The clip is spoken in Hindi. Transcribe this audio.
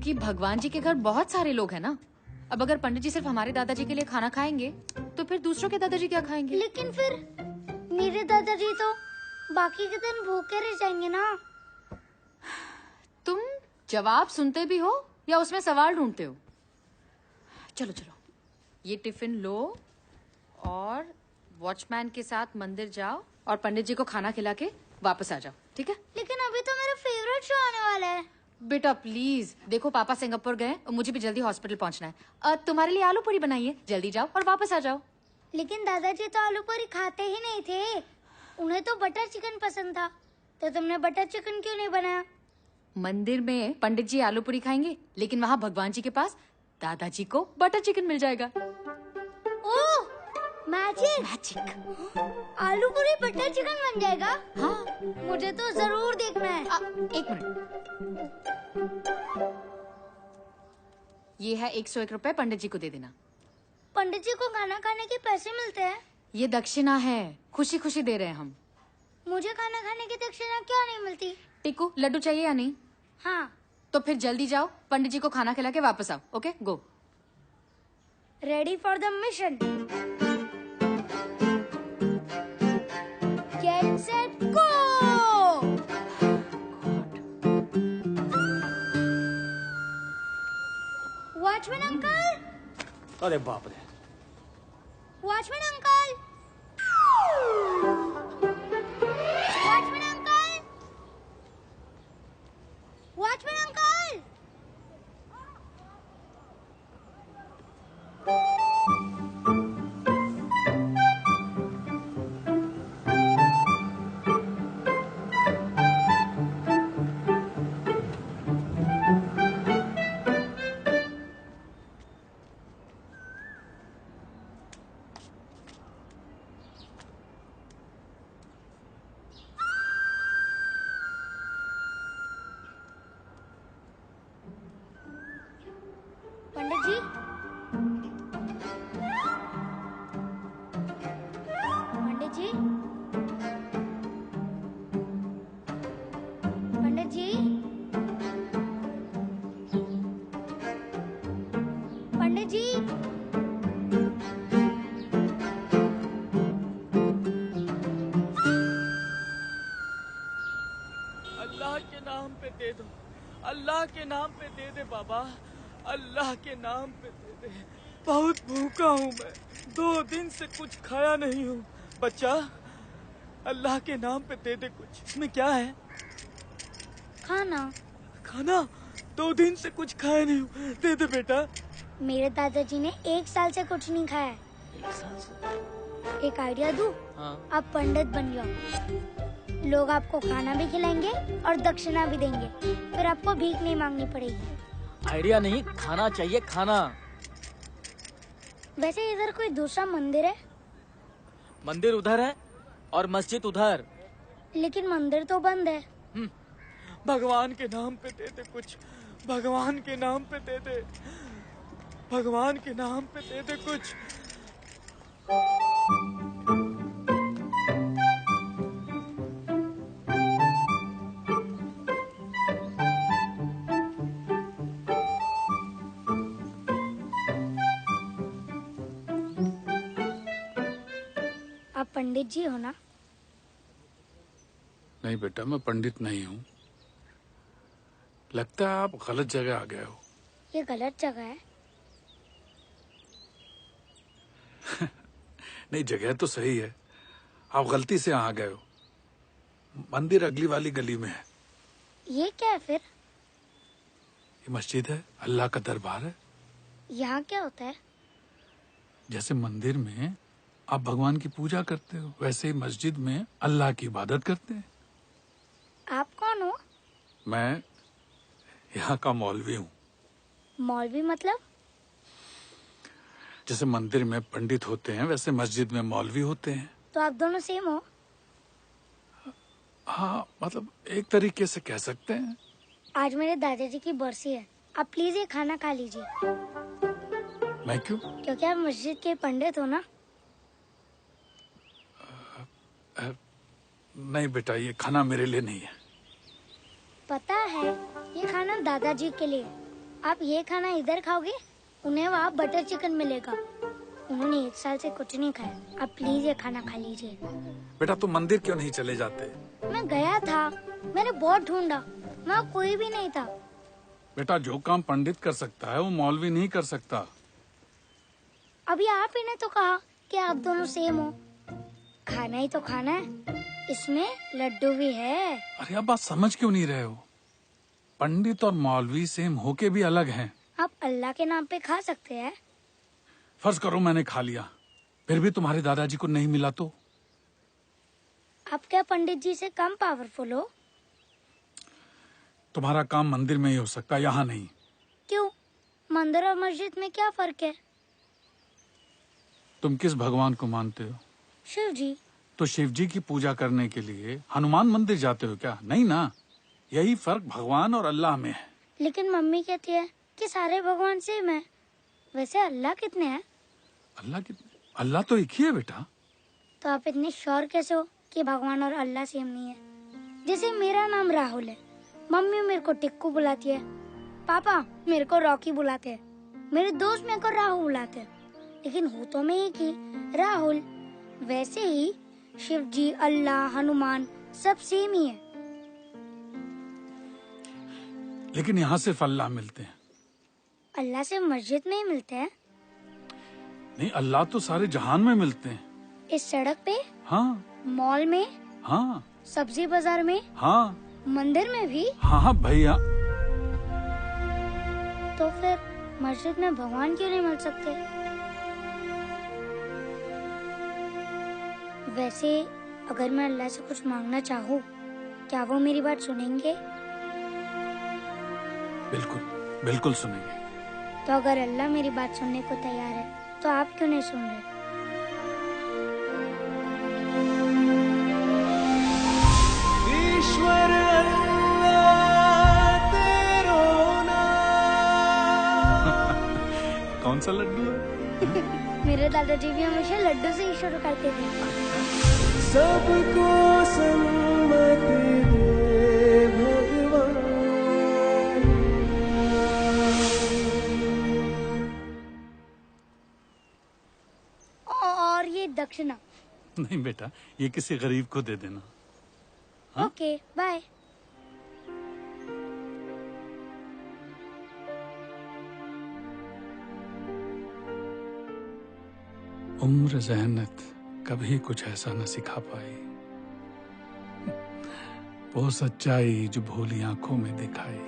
क्योंकि भगवान जी के घर बहुत सारे लोग हैं ना। अब अगर पंडित जी सिर्फ हमारे दादाजी के लिए खाना खाएंगे तो फिर दूसरों के दादाजी क्या खाएंगे? लेकिन फिर मेरे दादाजी तो बाकी के दिन भूखे रह जाएंगे ना। तुम जवाब सुनते भी हो या उसमें सवाल ढूंढते हो? चलो चलो, ये टिफिन लो और वॉचमैन के साथ मंदिर जाओ और पंडित जी को खाना खिला के वापस आ जाओ, ठीक है? लेकिन अभी तो मेरा फेवरेट शो आने वाला है। बेटा प्लीज, देखो पापा सिंगापुर गए और मुझे भी जल्दी हॉस्पिटल पहुंचना है। तुम्हारे लिए आलू पूरी बनाई है, जल्दी जाओ और वापस आ जाओ। लेकिन दादाजी तो आलू पूरी खाते ही नहीं थे, उन्हें तो बटर चिकन पसंद था। तो तुमने बटर चिकन क्यों नहीं बनाया? मंदिर में पंडित जी आलू पूरी खाएंगे, लेकिन वहाँ भगवान जी के पास दादाजी को बटर चिकन मिल जाएगा। ओह, मैजिक! मैजिक! आलू पूरी बटर चिकन बन जाएगा? हाँ, मुझे तो जरूर देखना है। एक मिनट, ये है 101 रुपए, पंडित जी को दे देना। पंडित जी को खाना खाने के पैसे मिलते हैं? ये दक्षिणा है, खुशी खुशी दे रहे हैं हम। मुझे खाना खाने की दक्षिणा क्यों नहीं मिलती? टिकू, लड्डू चाहिए या नहीं? हाँ। तो फिर जल्दी जाओ, पंडित जी को खाना खिला के वापस आओ। Okay, go. Ready for the mission. Get set go. Watchman uncle! अरे बाप रे! Watchman uncle! Watchman uncle! Watchman uncle! Pandit ji, Pandit ji, Pandit ji, Pandit ji. Allah के नाम पे दे दो, अल्लाह के नाम पे दे दे बाबा, अल्लाह के नाम पे दे दे। बहुत भूखा हूँ मैं, 2 दिन से कुछ खाया नहीं हूँ। बच्चा, अल्लाह के नाम पे दे दे कुछ। इसमें क्या है? खाना। खाना? 2 दिन से कुछ खाया नहीं हूँ, दे दे बेटा। मेरे दादाजी ने 1 साल से कुछ नहीं खाया है। 1 साल से? एक आइडिया दूं? हाँ। आप पंडित बन जाओ, लोग आपको खाना भी खिलाएंगे और दक्षिणा भी देंगे, फिर आपको भीख नहीं मांगनी पड़ेगी। आइडिया नहीं, खाना चाहिए, खाना। वैसे इधर कोई दूसरा मंदिर है? मंदिर उधर है और मस्जिद उधर। लेकिन मंदिर तो बंद है। भगवान के नाम पे दे दे कुछ, भगवान के नाम पे दे दे, भगवान के नाम पे दे दे कुछ। आप पंडित जी हो ना? नहीं बेटा, मैं पंडित नहीं हूँ। लगता है आप गलत जगह आ गए हो। ये गलत जगह है। नहीं, जगह तो सही है, आप गलती से आ गए हो। मंदिर अगली वाली गली में है। ये क्या है फिर? ये मस्जिद है, अल्लाह का दरबार है। यहाँ क्या होता है? जैसे मंदिर में आप भगवान की पूजा करते हो, वैसे ही मस्जिद में अल्लाह की इबादत करते हैं। आप कौन हो? मैं यहाँ का मौलवी हूँ। मौलवी मतलब? जैसे मंदिर में पंडित होते हैं, वैसे मस्जिद में मौलवी होते हैं। तो आप दोनों सेम हो? हाँ, मतलब एक तरीके से कह सकते हैं। आज मेरे दादाजी की बरसी है, आप प्लीज ये खाना खा लीजिए। मैं क्यों? क्योंकि आप मस्जिद के पंडित हो ना। नहीं बेटा, ये खाना मेरे लिए नहीं है। पता है, ये खाना दादाजी के लिए। आप ये खाना इधर खाओगे, उन्हें वहाँ बटर चिकन मिलेगा। उन्होंने 1 साल से कुछ नहीं खाया। आप प्लीज ये खाना खा लीजिए। बेटा तुम मंदिर क्यों नहीं चले जाते? मैं गया था, मैंने बहुत ढूंढा, वहाँ कोई भी नहीं था। बेटा जो काम पंडित कर सकता है वो मौलवी नहीं कर सकता। अभी आप ही ने तो कहा कि आप दोनों सेम हो। खाना ही तो खाना है, इसमें लड्डू भी है। अरे आप बात समझ क्यों नहीं रहे हो? पंडित और मौलवी सेम होके भी अलग हैं। आप अल्लाह के नाम पे खा सकते हैं। फर्ज करो मैंने खा लिया, फिर भी तुम्हारे दादाजी को नहीं मिला तो? आप क्या पंडित जी से कम पावरफुल हो? तुम्हारा काम मंदिर में ही हो सकता, यहाँ नहीं। क्यों? मंदिर और मस्जिद में क्या फर्क है? तुम किस भगवान को मानते हो? शिव जी। तो शिव जी की पूजा करने के लिए हनुमान मंदिर जाते हो क्या? नहीं ना। यही फर्क भगवान और अल्लाह में है। लेकिन मम्मी कहती है कि सारे भगवान सेम है। वैसे अल्लाह कितने हैं? अल्लाह तो एक ही है बेटा। तो आप इतने श्योर कैसे हो कि भगवान और अल्लाह सेम नहीं है? जैसे मेरा नाम राहुल है, मम्मी मेरे को टिक्कू बुलाती है, पापा मेरे को रॉकी बुलाते हैं, मेरे दोस्त मेरे को राहुल बुलाते हैं, लेकिन हो तो मैं एक ही, राहुल। वैसे ही शिव जी, अल्लाह, हनुमान सब सेम ही है। लेकिन यहाँ सिर्फ अल्लाह मिलते हैं। अल्लाह से मस्जिद में ही मिलते हैं। नहीं, अल्लाह तो सारे जहान में मिलते हैं। इस सड़क पे? हाँ। मॉल में? हाँ। सब्जी बाजार में? हाँ। मंदिर में भी? हाँ भैया। तो फिर मस्जिद में भगवान क्यों नहीं मिल सकते? वैसे अगर मैं अल्लाह से कुछ मांगना चाहूँ, क्या वो मेरी बात सुनेंगे? बिल्कुल बिल्कुल सुनेंगे। तो अगर अल्लाह मेरी बात सुनने को तैयार है, तो आप क्यों नहीं सुन रहे? ईश्वर अल्लाह तेरो नाम। कौन सा लड्डू है? मेरे दादाजी भी हमेशा लड्डू से ही शुरू करते थे। सबको सम्मति दे भगवान। और ये दक्षिणा। नहीं बेटा, ये किसी गरीब को दे देना। हाँ? Okay bye. उम्र ज़हनत कभी कुछ ऐसा न सिखा पाई, वो सच्चाई जो भोली आंखों में दिखाई।